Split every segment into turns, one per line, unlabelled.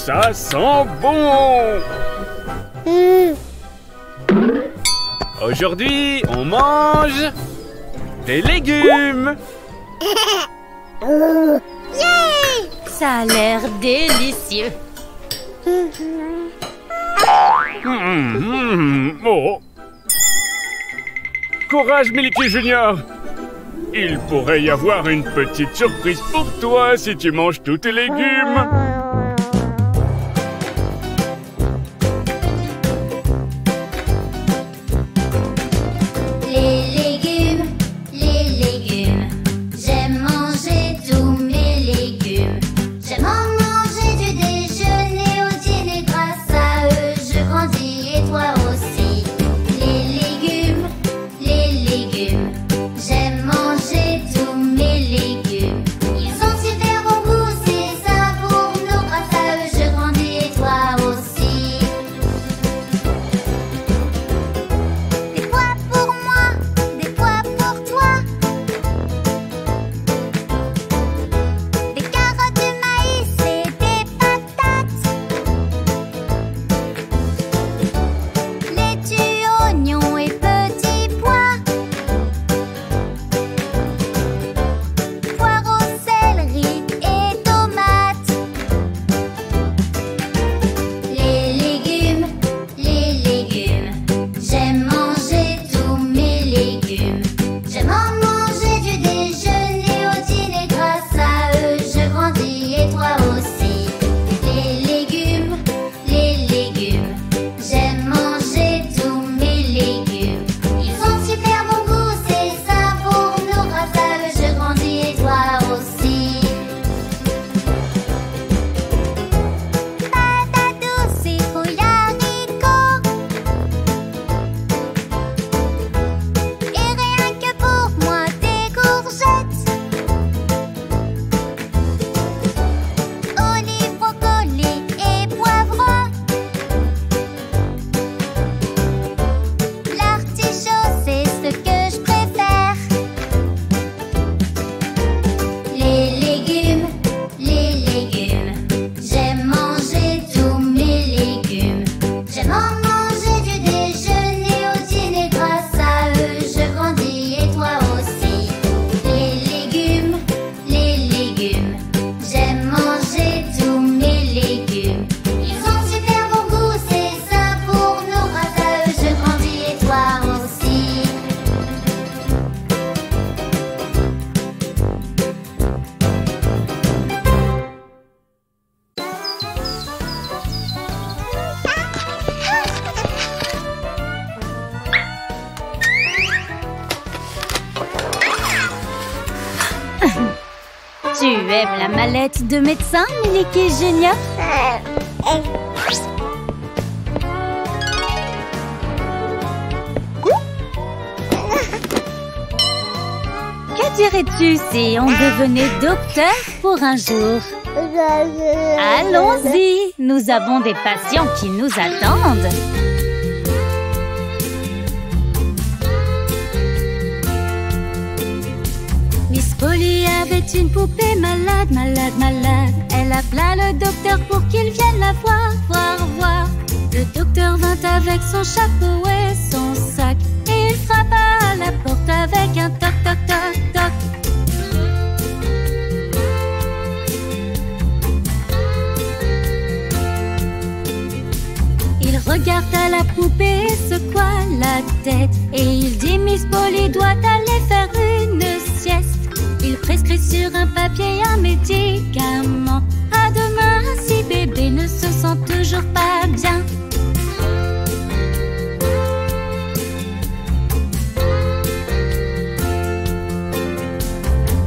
ça sent bon! Aujourd'hui, on mange des légumes!
Yeah! Ça a l'air délicieux!
Oh. Courage, Milky Junior! Il pourrait y avoir une petite surprise pour toi si tu manges tous tes légumes!
Tu aimes la mallette de médecin, Milky Junior? Que dirais-tu si on devenait docteur pour un jour? Allons-y, nous avons des patients qui nous attendent. Miss Polly avait une poupée malade, malade, malade. Elle appela le docteur pour qu'il vienne la voir, voir, voir. Le docteur vint avec son chapeau et son sac. Et il frappa à la porte avec un toc, toc, toc, toc. Il regarda la poupée et secoua la tête. Et il dit: Miss Polly doit aller faire une sieste. Il prescrit sur un papier un médicament. À demain si bébé ne se sent toujours pas bien.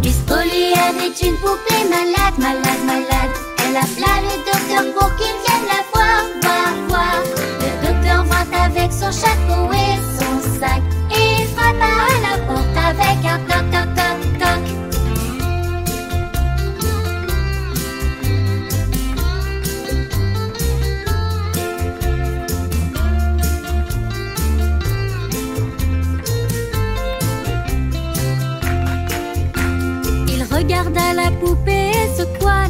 Miss Polly avait une poupée malade, malade, malade. Elle appela le docteur pour qu'il vienne la voir, voir, voir. Le docteur vint avec son chapeau et son sac. Et il frappa à la porte avec un toc, toc, toc, toc. Il regarda la poupée et secoua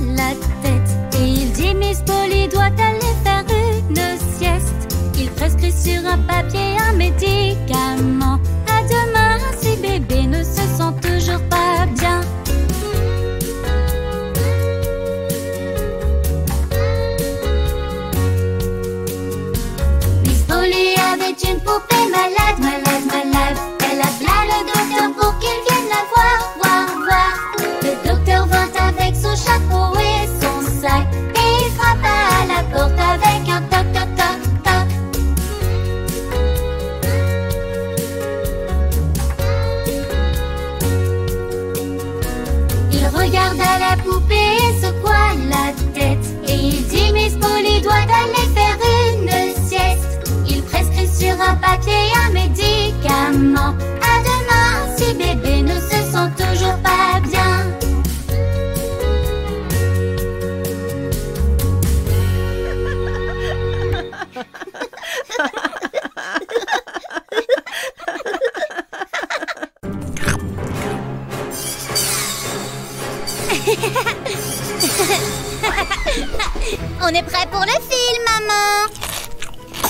On est prêt pour le film, maman.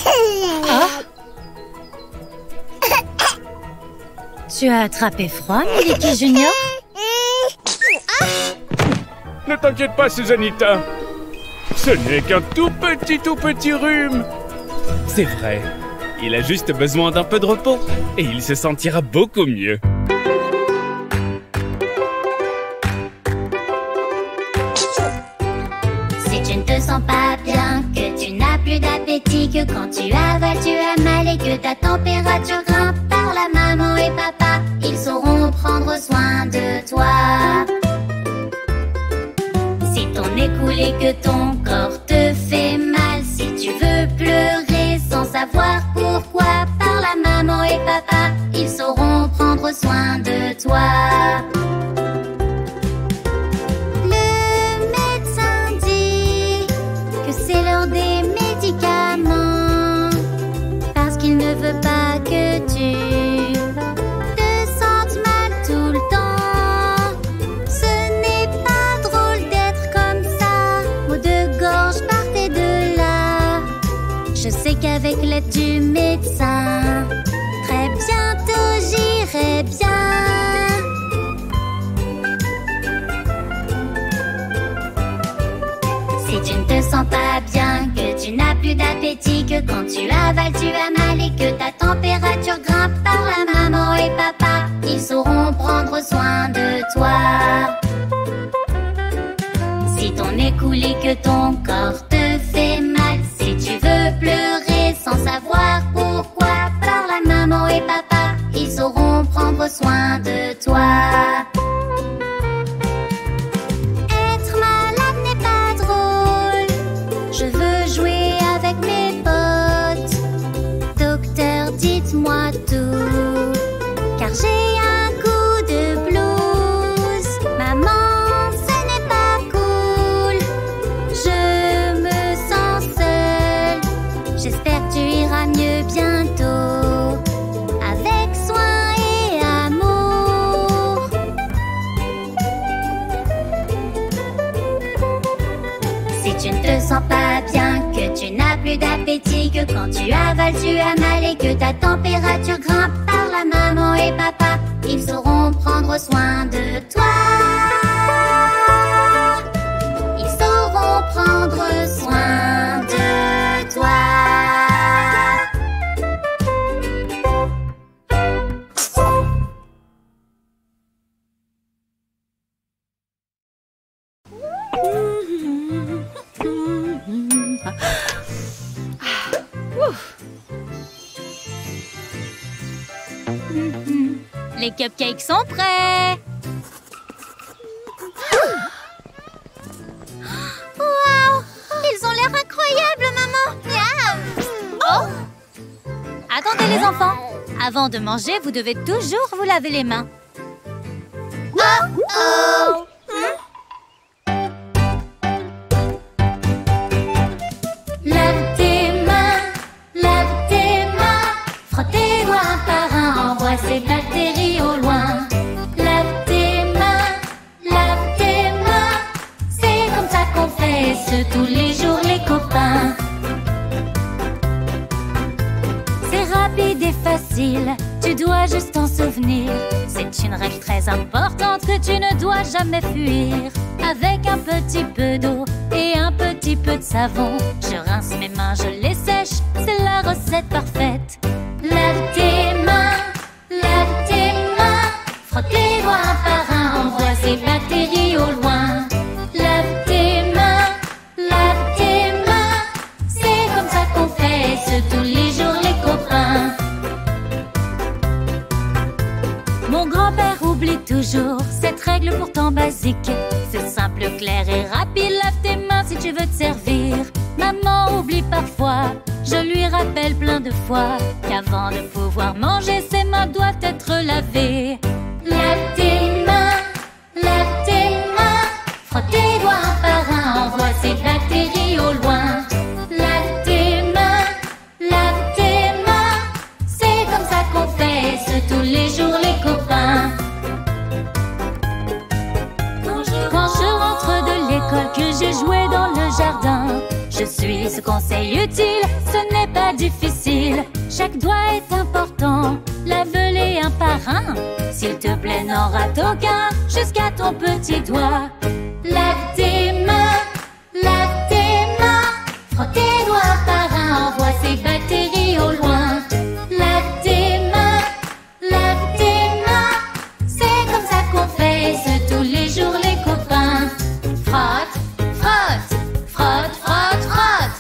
Oh. Tu as attrapé froid, Milky Junior?
Ne t'inquiète pas, Susanita. Ce n'est qu'un tout petit rhume. C'est vrai. Il a juste besoin d'un peu de repos et il se sentira beaucoup mieux.
Si tu ne te sens pas bien, que tu n'as plus d'appétit, que quand tu avales, tu as mal et que ta température grimpe, parle à maman et papa, ils sauront prendre soin de toi. Si ton nez coule et que ton corps te fait mal, si tu veux pleurer sans savoir pourquoi, parle à maman et papa, ils sauront prendre soin de toi. Le médecin dit que c'est l'heure des médicaments, parce qu'il ne veut pas que tu te sentes mal tout le temps. Ce n'est pas drôle d'être comme ça, maux de gorge partez de là. Je sais qu'avec l'aide du médecin, très bientôt j'irai bien. Si tu ne te sens pas bien, que tu n'as plus d'appétit, que quand tu avales tu as mal et que ta température grimpe, parle à maman et papa, ils sauront prendre soin de toi. Si ton nez coule et que ton corps te fait mal, si tu veux pleurer sans savoir pourquoi, parle à maman et papa, ils sauront prendre soin de toi. Être malade n'est pas drôle, je veux jouer avec mes potes. Docteur, dites-moi tout, car j'ai un coup de blues. Maman, ce n'est pas cool, je me sens seule. J'espère que tu iras mieux bientôt, avec soin et amour. Si tu ne te sens pas bien, que tu n'as plus d'appétit, que quand tu avales tu as mal et que ta température grimpe, parle à maman et papa, ils sauront prendre soin de toi. Ils sauront prendre soin de toi.
Les cupcakes sont prêts.
Waouh, ils ont l'air incroyables, maman. Miam.
Oh! Attendez les enfants. Avant de manger, vous devez toujours vous laver les mains.
Oh. Lave tes mains, frotte tes doigts un par un, envoie ces bactéries au loin. Lave tes mains, c'est comme ça qu'on fait ce tous les jours les copains.
C'est rapide et facile, tu dois juste t'en souvenir. C'est une règle très importante que tu ne dois jamais fuir. Avec un petit peu d'eau et un petit peu de savon, je rince mes mains, je les sèche, c'est la recette parfaite.
Lave tes mains, frotte tes doigts un par un, envoie ces bactéries au loin. Lave tes mains, c'est comme ça qu'on fait ce tous les jours les copains.
Mon grand-père oublie toujours cette règle pourtant basique. C'est simple, clair et rapide, lave tes mains si tu veux te servir. Maman oublie parfois, je lui rappelle plein de fois qu'avant de pouvoir manger, ses mains doivent être lavées.
Lave tes mains, frotte tes doigts un par un, envoie ces bactéries au loin. Lave tes mains, c'est comme ça qu'on fait ce tous les jours les copains.
Quand je rentre de l'école, que je veux-tu jouer dans le jardin? Je suis ce conseil utile, ce n'est pas difficile. Chaque doigt est important, lave-les un par un. S'il te plaît, n'en rate aucun, jusqu'à ton petit doigt. Lave tes mains, frotte tes doigts par un, envoie ces bactéries au loin. Lave tes mains, c'est comme ça qu'on fait ce tous les jours les copains. Frotte, frotte, frotte, frotte, frotte.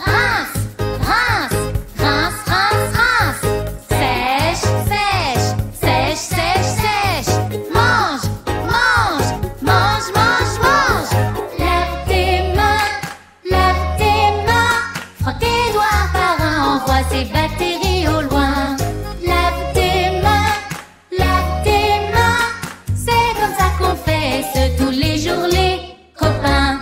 Rince, rince, rince, rince, rince. Sèche, sèche, sèche, sèche, sèche. Mange, mange, mange, mange, mange. Lave tes mains, frotte tes doigts par un, envoie ces bactéries au loin. Lave tes mains, c'est comme ça qu'on fait ce tous les jours les copains.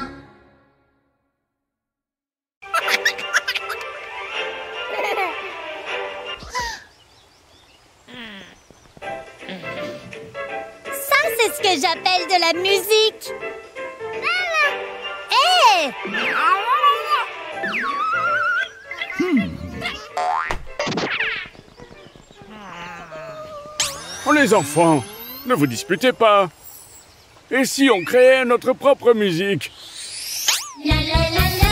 Ça, c'est ce que j'appelle de la musique. Hé!
Oh les enfants, ne vous disputez pas. Et si on créait notre propre musique?
La la la la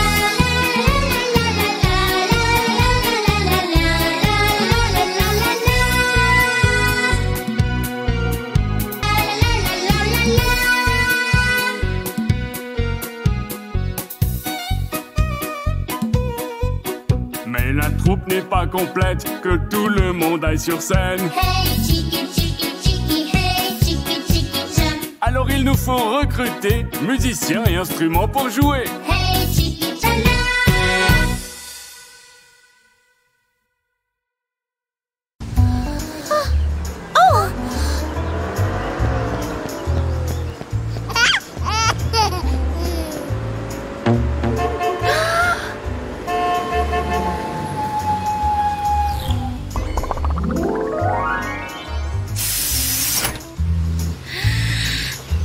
Mais la troupe n'est pas complète, que tout le monde aille sur scène.
Hey chicky chicky chicky, hey chicky chicky jump.
Alors il nous faut recruter musiciens et instruments pour jouer.
Hey chicky chala.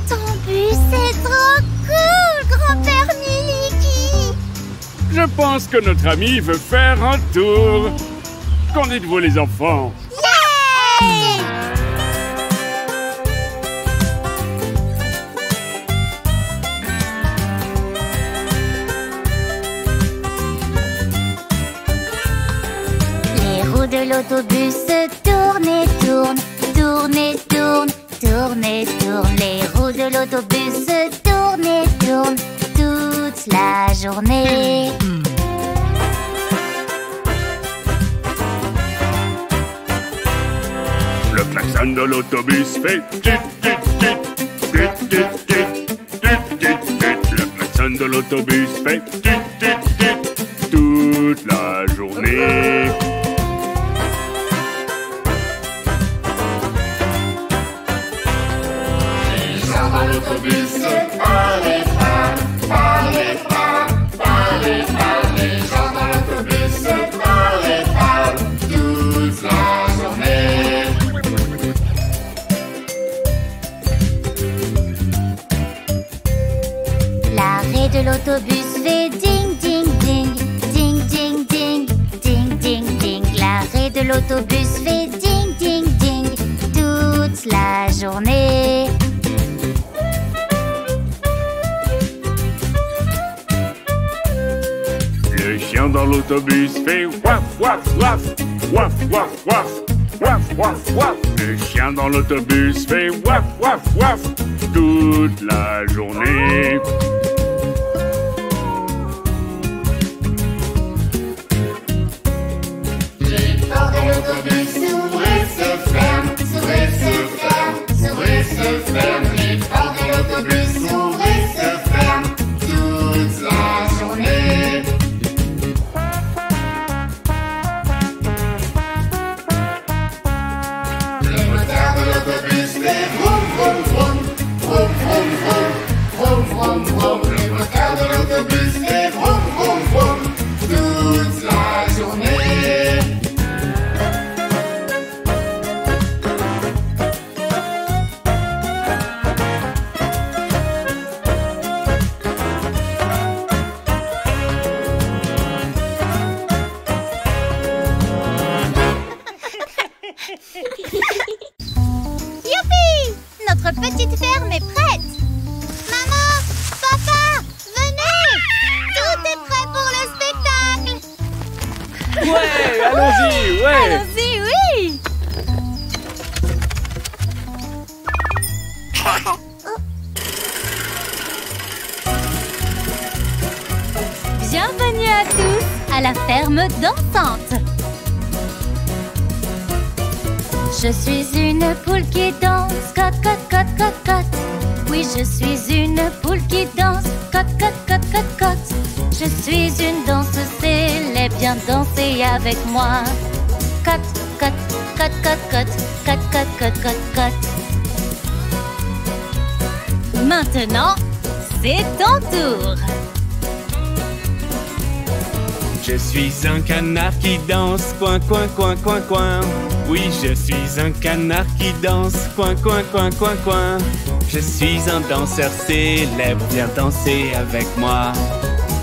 Ton bus, c'est trop cool, grand-père Miliki.
Je pense que notre ami veut faire un tour. Qu'en dites-vous les enfants?
Yay!
Les roues de l'autobus tournent et tournent, tournent et tournent, tournent et tournent. Les roues de l'autobus tournent et tournent toute la journée.
Le klaxon de l'autobus fait tit tit tit, tit tit tit, tit tit tit. Le klaxon de l'autobus fait tit tit tit toute la journée.
Les gens dans l'autobus parlez pas, parlez pas, parlez pas. Les gens dans l'autobus parlez pas toute la journée. L'arrêt de l'autobus fait ding ding ding, ding ding ding, ding ding ding. L'arrêt de l'autobus fait ding ding ding toute la journée.
Le chien dans l'autobus fait waf waf waf, waf waf waf, waf waf waf. Le chien dans l'autobus fait waf waf waf toute la journée.
Les portes de l'autobus s'ouvrent et se ferment, s'ouvrent et se ferment, s'ouvrent et se ferment. Les portes de l'autobus s'ouvrent et se ferment toute la journée. Le moteur de l'autobus fait vroom vroom vroom, vroom vroom vroom, vroom vroom vroom.
Ouais, allons-y, ouais.
Allons-y, oui. Bienvenue à tous à la ferme dansante. Je suis une poule qui danse, cote, cote, cote, cote, cote. Oui, je suis une poule qui danse, cote, cote, cote, cote, cote. Je suis une danseuse célèbre, viens danser avec moi. Cote, cote, cote, cote, cote, cote, cote, cote, cote, cote. Maintenant, c'est ton tour.
Je suis un canard qui danse, coin, coin, coin, coin, coin. Oui, je suis un canard qui danse, coin, coin, coin, coin, coin. Je suis un danseur célèbre, viens danser avec moi.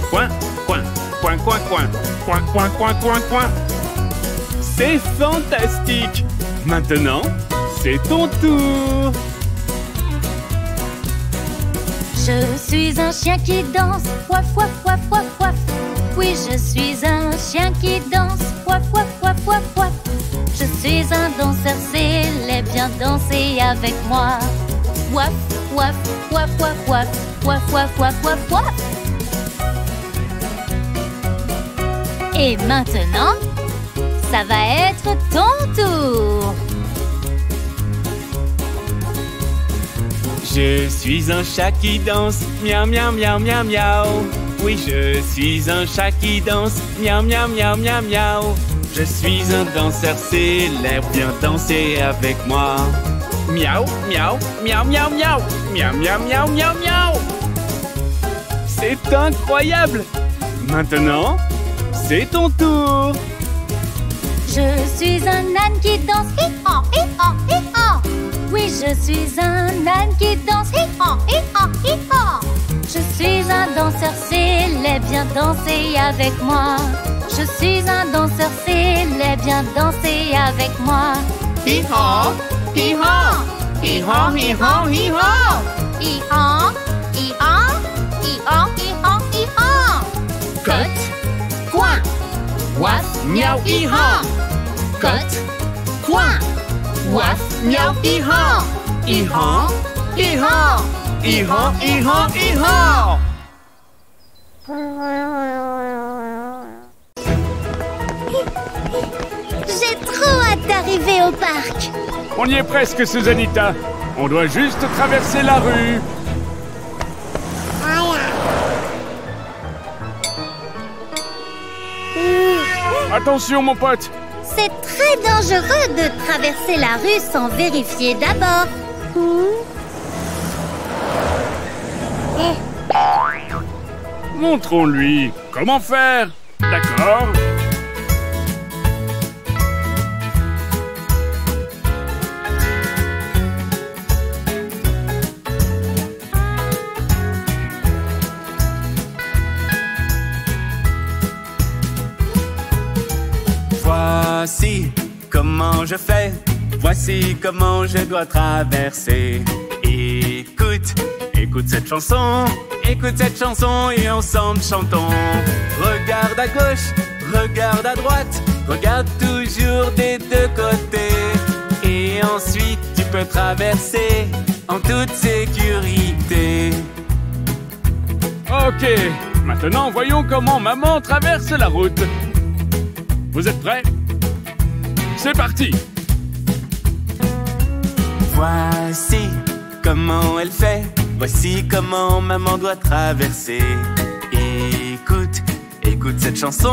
Coin, coin, coin, coin, coin, coin, coin, coin, coin, coin. C'est fantastique. Maintenant, c'est ton tour.
Je suis un chien qui danse, waf, waf, waf, waf, waf. Oui, je suis un chien qui danse, waf, waf, waf, waf, waf. Je suis un danseur célèbre, viens danser avec moi. Waf, waf, waf, waf, waf, waf, waf, waf, waf, waf. Et maintenant, ça va être ton tour.
Je suis un chat qui danse, miaou, miaou, miaou, miaou, miaou. Oui, je suis un chat qui danse, miaou, miaou, miaou, miaou, miaou. Je suis un danseur célèbre, viens danser avec moi. Miaou, miaou, miaou, miaou, miaou, miaou, miaou, miaou, miaou, miaou. C'est incroyable. Maintenant, c'est ton tour.
Je suis un âne qui danse, hi-han, hi-han, hi-han. Oui, je suis un âne qui danse, hi-han, hi-han, hi-han. Je suis un danseur célèbre, viens danser avec moi. Je suis un danseur célèbre, viens danser avec moi.
Hi-han, hi-han, hi-han, hi-han, hi-han.
Hi-han, hi-han, hi-han, hi-han, hi-han.
Cote, coin, waf, miaou, hi-han. Cote, coin, waf, miaou, hi-han. Hi-han, hi-han, hi-han, hi-han, hi-han.
J'ai trop hâte d'arriver au parc.
On y est presque, Susanita. On doit juste traverser la rue. Attention, mon pote.
C'est très dangereux de traverser la rue sans vérifier d'abord.
Montrons-lui comment faire. D'accord? Voici comment je fais, voici comment je dois traverser. Écoute, écoute cette chanson et ensemble chantons. Regarde à gauche, regarde à droite, regarde toujours des deux côtés. Et ensuite tu peux traverser en toute sécurité. Ok, maintenant voyons comment maman traverse la route. Vous êtes prêts? C'est parti! Voici comment elle fait, voici comment maman doit traverser. Écoute, écoute cette chanson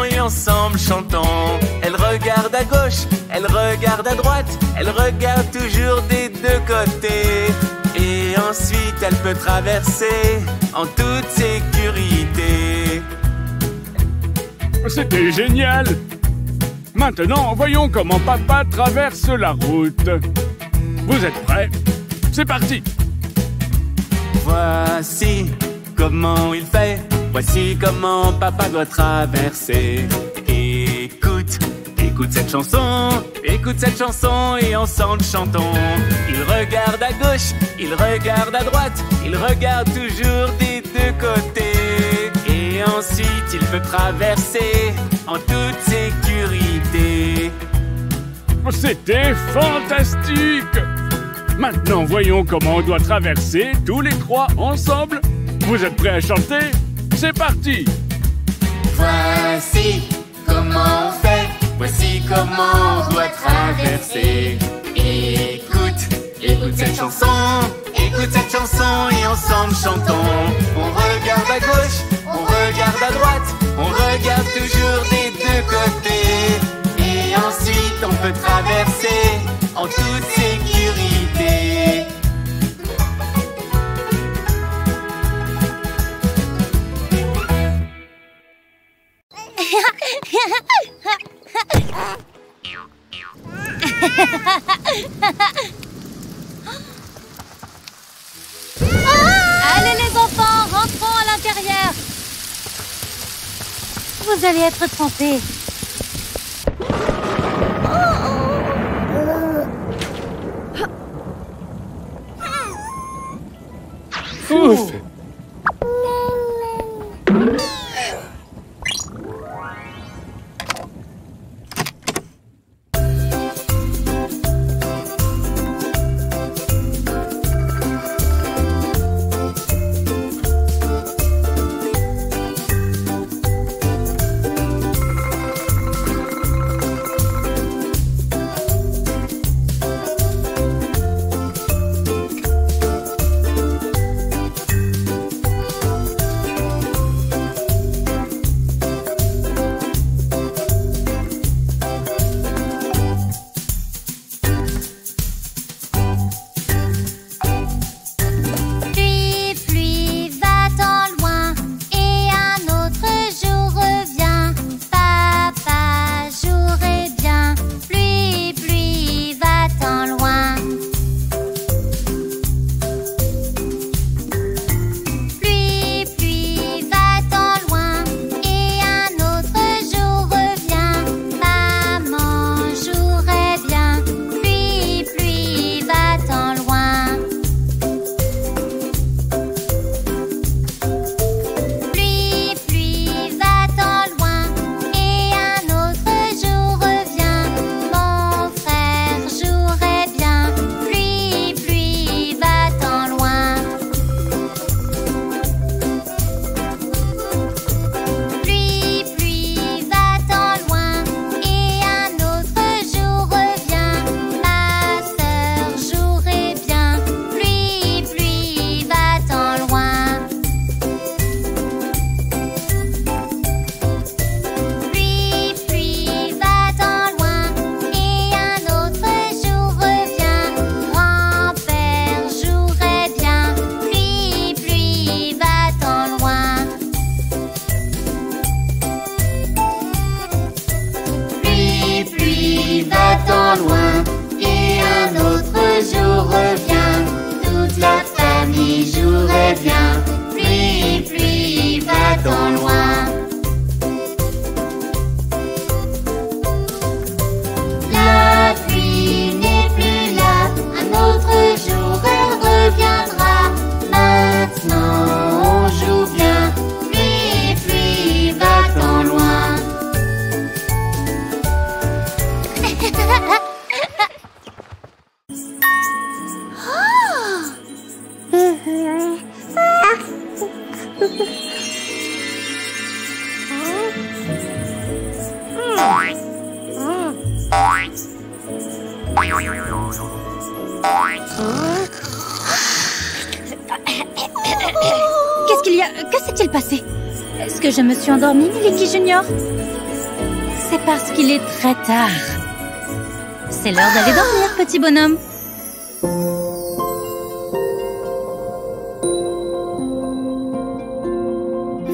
et ensemble chantons. Elle regarde à gauche, elle regarde à droite, elle regarde toujours des deux côtés. Et ensuite elle peut traverser en toute sécurité. C'était génial! Maintenant, voyons comment papa traverse la route. Vous êtes prêts? C'est parti! Voici comment il fait, voici comment papa doit traverser. Écoute, écoute cette chanson et ensemble chantons. Il regarde à gauche, il regarde à droite, il regarde toujours des deux côtés. Et ensuite il
peut traverser en toute sécurité.
C'était fantastique! Maintenant, voyons comment on doit traverser tous les trois ensemble. Vous êtes prêts à chanter? C'est parti!
Voici comment on fait, voici comment on doit traverser. Écoute cette chanson et ensemble chantons. On regarde à gauche, on regarde à droite, on regarde toujours des deux côtés. Et ensuite on peut traverser en toute sécurité.
Allez les enfants, rentrons à l'intérieur. Vous allez être trempés.
Ouf!
Qu'est-ce qu'il y a? Que s'est-il passé? Est-ce que je me suis endormie, Miliki Junior? C'est parce qu'il est très tard. C'est l'heure d'aller dormir, petit bonhomme.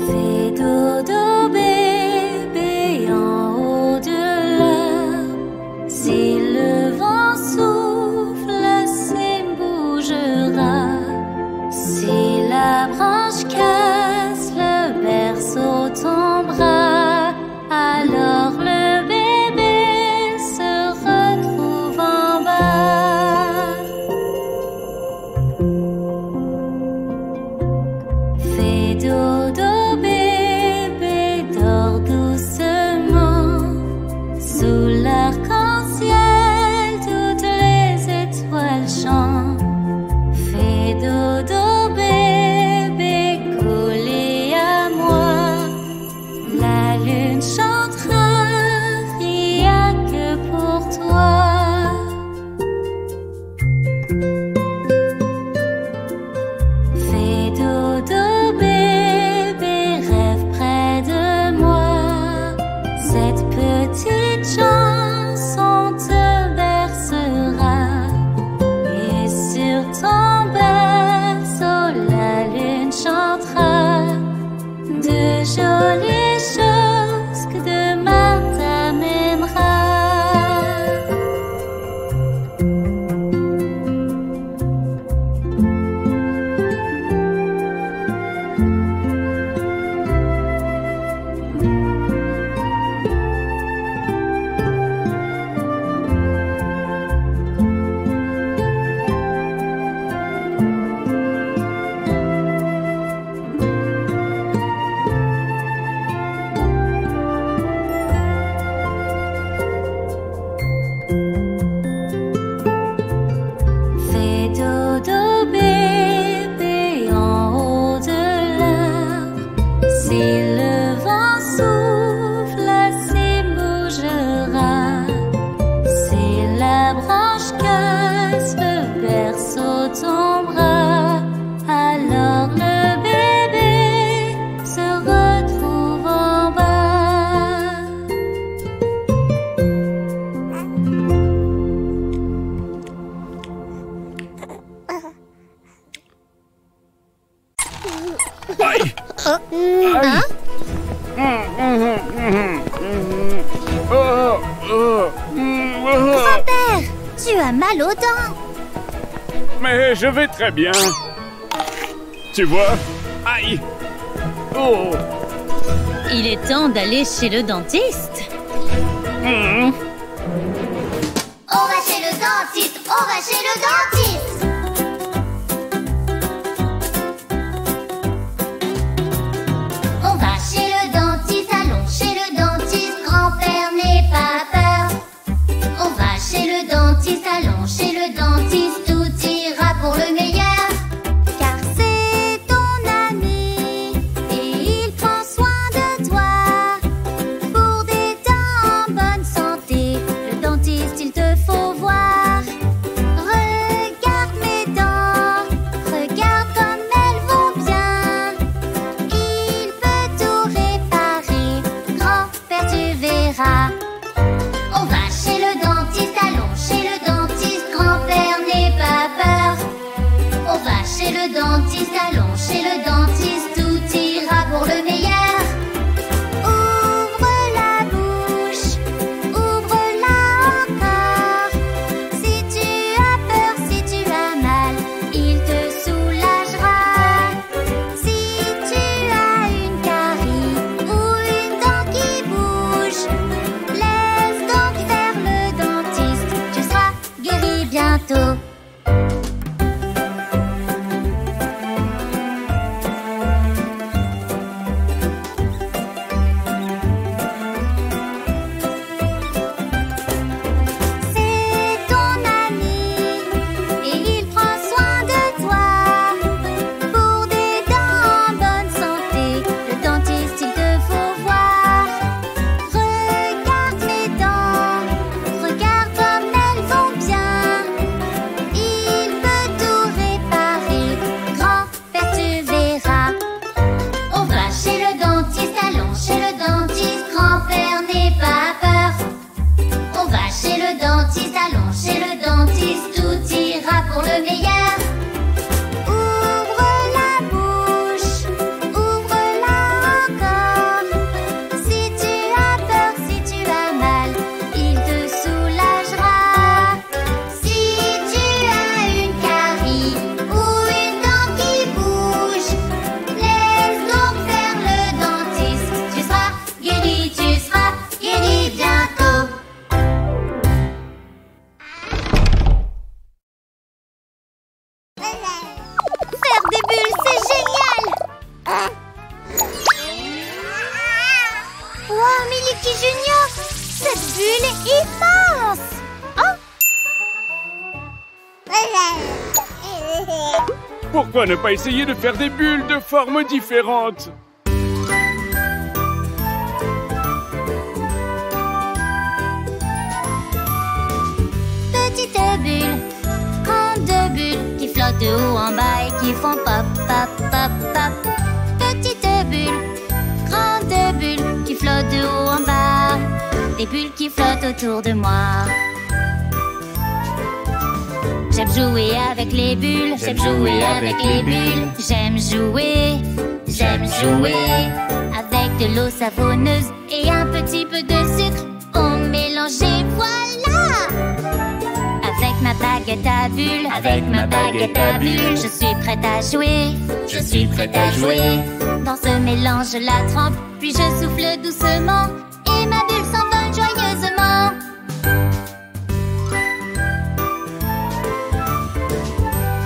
Fais dodo, bébé, en haut de l'arbre. Si le vent souffle, s'il bougera. Si la branche casse, le berceau tombera. Alors le bébé se retrouve en bas. Si le vent souffle, s'il bougera. Si la branche casse, le berceau tombera. Alors le bébé se retrouve en bas.
Aïe!
Grand-père, tu as mal aux dents.
Mais je vais très bien. Tu vois? Aïe! Oh!
Il est temps d'aller chez le dentiste.
Hmm.
On va chez le dentiste, on va chez le dentiste. On va chez le dentiste, allons chez le dentiste, grand-père n'aie pas peur. On va chez le dentiste, allons chez le dentiste, tout ira pour le meilleur. Car c'est ton ami et il prend soin de toi. Pour des dents en bonne santé, le dentiste il te faut voir. Regarde mes dents, regarde comme elles vont bien. Il peut tout réparer, grand-père tu verras. On va chez le dentiste, allons chez le dentiste, grand-père n'aie pas peur. On va chez le dentiste, allons chez le dentiste, tout ira pour le meilleur. Ouvre la bouche, ouvre-la encore. Si tu as peur, si tu as mal, il te soulagera. Si tu as une carie ou une dent qui bouge, laisse donc faire le dentiste, tu seras guéri bientôt. C'est ton ami et il prend soin de toi. Pour des dents en bonne santé, le dentiste il te faut voir. Regarde mes dents, regarde comme elles vont bien. Il peut tout réparer, grand-père tu verras. On va chez le dentiste, allons chez le dentiste, grand-père n'aie pas peur. On va chez le dentiste, allons chez le dentiste, tout ira pour le meilleur. Ouvre la bouche, ouvre-la encore. Si tu as peur, si tu as mal, il te soulagera. Si tu as une carie ou une dent qui bouge, laisse donc faire le dentiste, tu seras guéri bientôt. Faire des bulles, c'est génial! Wow, Miliki Junior! Cette bulle est immense!
Pourquoi ne pas essayer de faire des bulles de formes différentes?
Petite bulle, grande bulle qui flotte de haut en bas et qui font pop, pop, pop, pop. Petite bulle, grande bulle qui flotte de haut en bas. Des bulles qui flottent autour de moi. J'aime jouer avec les bulles, j'aime jouer avec les bulles. J'aime jouer avec de l'eau savonneuse et un petit peu de sucre pour mélanger, voilà. Avec ma baguette à bulles, avec ma baguette à bulles, je suis prête à jouer, je suis prête à jouer. Dans ce mélange, je la trempe, puis je souffle doucement et ma bulle s'envole joyeusement.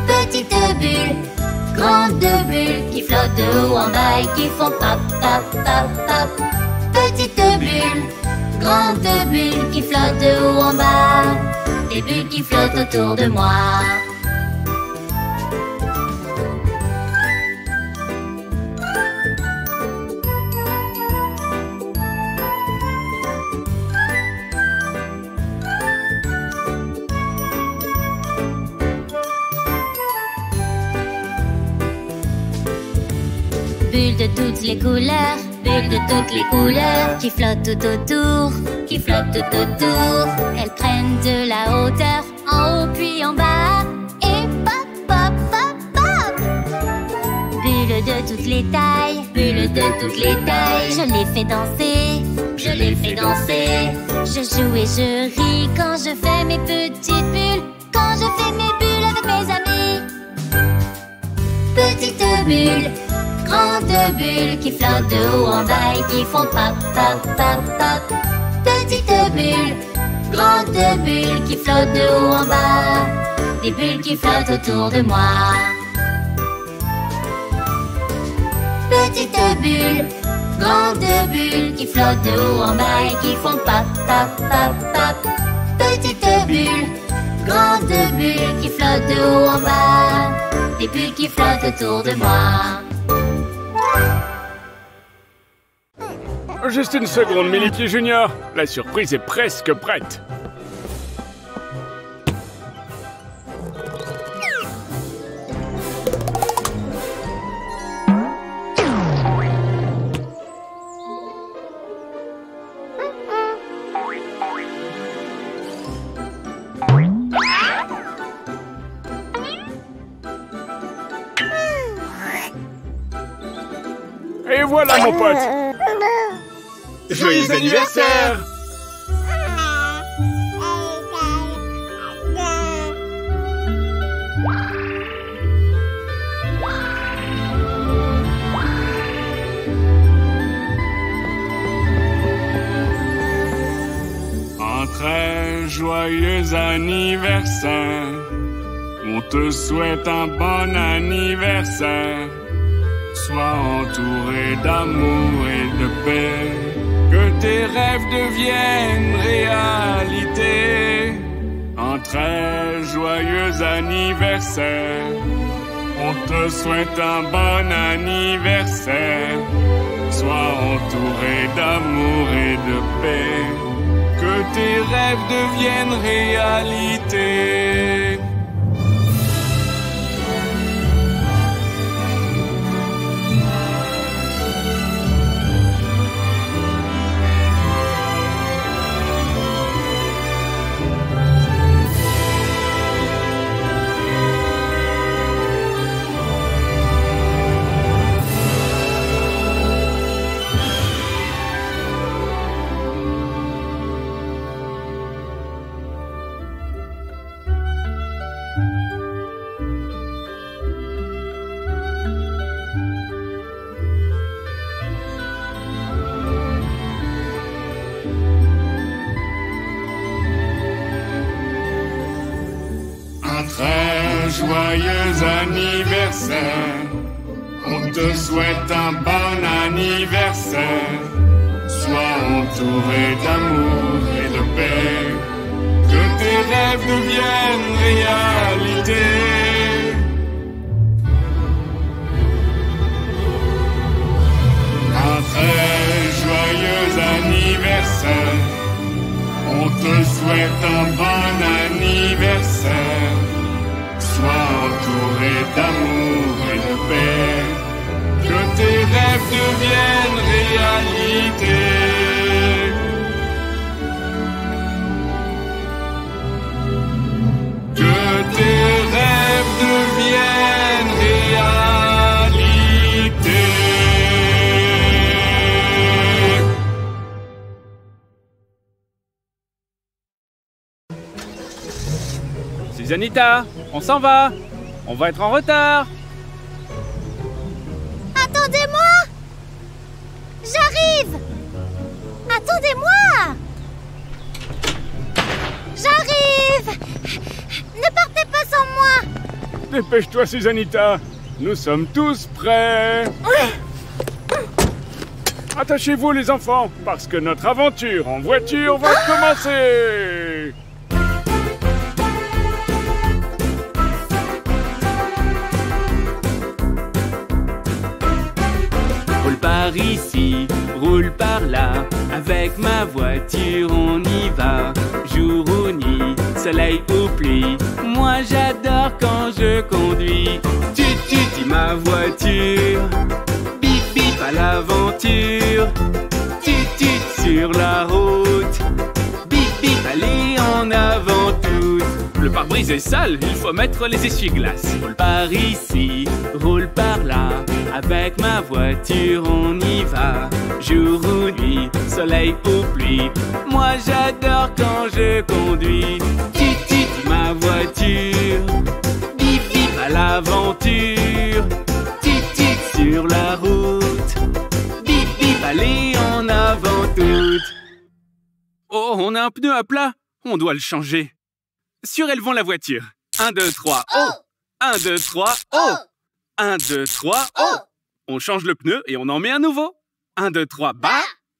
Petite bulle, grande bulle qui flottent de haut en bas et qui font pop, pop, pop, pop. Petite bulle, grande bulle qui flottent de haut en bas. Des bulles qui flottent autour de moi. toutes les couleurs, bulles de toutes les couleurs, qui flottent tout autour, qui flottent tout autour. Elles prennent de la hauteur, en haut puis en bas, et pop, pop, pop, pop. Bulles de toutes les tailles, bulles de toutes les tailles. Je les fais danser, je les fais danser. Je joue et je ris quand je fais mes petites bulles, quand je fais mes bulles avec mes amis. Petites bulles, grandes bulles qui flottent de haut en bas et qui font pop, pop, pop, pop. Petites bulles, grandes bulles qui flottent de haut en bas, des bulles qui flottent autour de moi. Petites bulles, grandes bulles qui flottent de haut en bas et qui font pop, pop, pop, pop. Petites bulles, grandes bulles qui flottent de haut en bas, des bulles qui flottent autour de moi.
Juste une seconde, Miliki Junior. La surprise est presque prête. Et voilà, mon pote. Joyeux anniversaire! Un très joyeux anniversaire. On te souhaite un bon anniversaire. Sois entouré d'amour et de paix. Que tes rêves deviennent réalité. Un très joyeux anniversaire. On te souhaite un bon anniversaire. Sois entouré d'amour et de paix. Que tes rêves deviennent réalité. Joyeux anniversaire, on te souhaite un bon anniversaire. Sois entouré d'amour et de paix, que tes rêves deviennent réalité. Un très joyeux anniversaire, on te souhaite un bon anniversaire. Sois entouré d'amour et de paix, que tes rêves deviennent réalité. Que tes rêves deviennent réalité. Susanita, on s'en va. On va être en retard.
Attendez-moi! J'arrive! Attendez-moi! J'arrive! Ne partez pas sans moi!
Dépêche-toi, Susanita. Nous sommes tous prêts. Attachez-vous, les enfants, parce que notre aventure en voiture va commencer.
Roule par ici, roule par là, avec ma voiture on y va. Jour ou nuit, soleil ou pluie, moi j'adore quand je conduis. Tut tut, ma voiture, bip bip à la l'aventure. Tut tut sur la route. Bip bip, allez en avant toutes.
Le pare-brise est sale, il faut mettre les essuie-glaces.
Roule par ici, roule par là. Avec ma voiture on y va. Jour ou nuit, soleil ou pluie. Moi j'adore quand je conduis. Tut tut ma voiture. Bip bip à l'aventure. Tut tut sur la route. Bip bip, allez en avant toutes.
Oh, on a un pneu à plat. On doit le changer. Surélevons la voiture. 1, 2, 3, oh! 1, 2, 3, oh! 1, 2, 3, oh! On change le pneu et on en met un nouveau. 1, 2, 3, bas!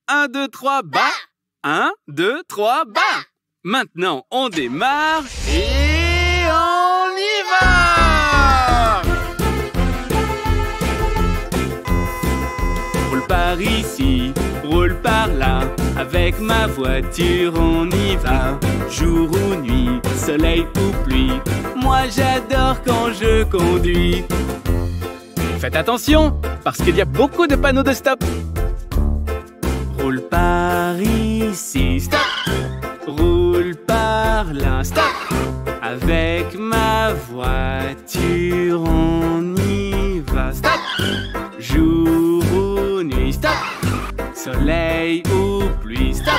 1, 2, 3, bas! 1, 2, 3, bas! Maintenant, on démarre et on y va!
Roule par ici, roule par là. Avec ma voiture on y va. Jour ou nuit, soleil ou pluie. Moi j'adore quand je conduis.
Faites attention, parce qu'il y a beaucoup de panneaux de stop.
Roule par ici, stop. Roule par là, stop. Avec ma voiture on y va. Stop. Jour ou nuit, stop. Soleil ou pluie, stop.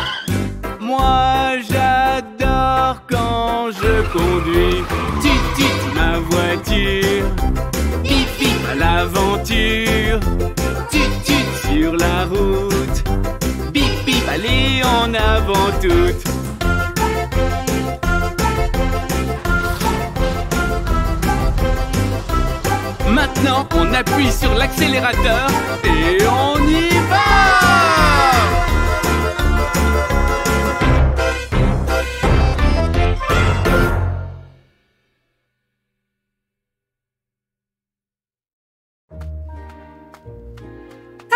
Moi j'adore quand je conduis. Tut tut ma voiture. Bip bip à l'aventure. Tut tut sur la route. Bip bip, allez en avant toutes.
Maintenant, on appuie sur l'accélérateur et on y va!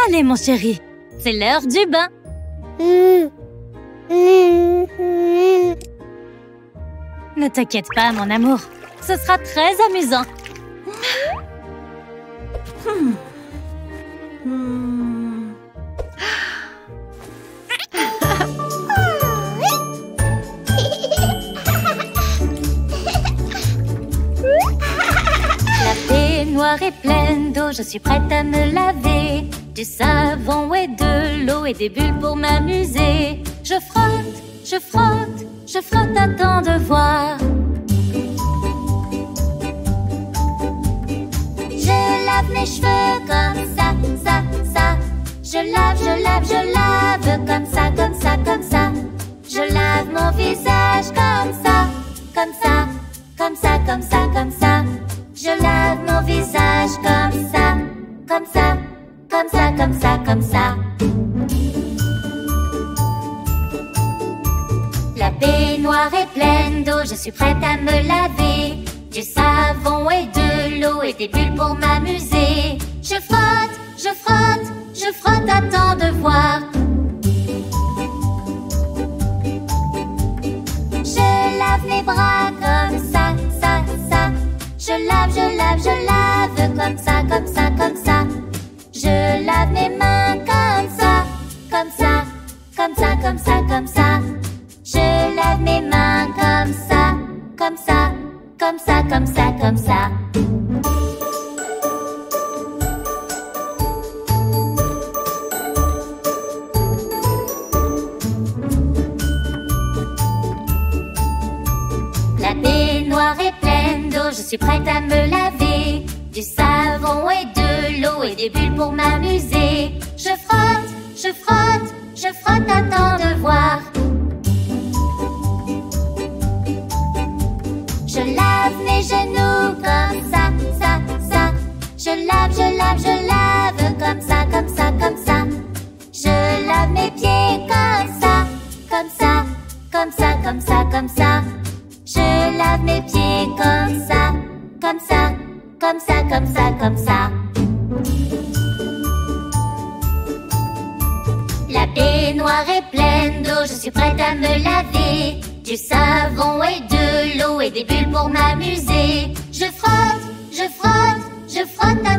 Allez, mon chéri, c'est l'heure du bain. Ne t'inquiète pas, mon amour. Ce sera très amusant. La baignoire est pleine d'eau, je suis prête à me laver. Du savon et de l'eau et des bulles pour m'amuser. Je frotte, je frotte, je frotte, attends de voir. Je lave mes cheveux comme ça, ça, ça. Je lave, je lave, je lave comme ça, comme ça, comme ça. Je lave mon visage comme ça, comme ça, comme ça, comme ça, comme ça. Je lave mon visage comme ça, comme ça, comme ça, comme ça, comme ça. La baignoire est pleine d'eau, je suis prête à me laver. Du savon et de l'eau et des bulles pour m'amuser. Je frotte, je frotte, je frotte, attends de voir. Je lave mes bras comme ça, ça, ça. Je lave, je lave, je lave comme ça, comme ça, comme ça. Je lave mes mains comme ça, comme ça, comme ça, comme ça, comme ça. Je lave mes mains comme ça, comme ça, comme ça, comme ça, comme ça. La baignoire est pleine d'eau, je suis prête à me laver. Du savon et de l'eau et des bulles pour m'amuser. Je frotte, je frotte, je frotte, attends de voir. Je lave mes genoux comme ça, ça, ça. Je lave, je lave, je lave comme ça, comme ça, comme ça. Je lave mes pieds comme ça, comme ça, comme ça, comme ça, comme ça. Je lave mes pieds comme ça, comme ça, comme ça, comme ça, comme ça. La baignoire est pleine d'eau, je suis prête à me laver. Du savon et de l'eau et des bulles pour m'amuser. Je frotte, je frotte, je frotte.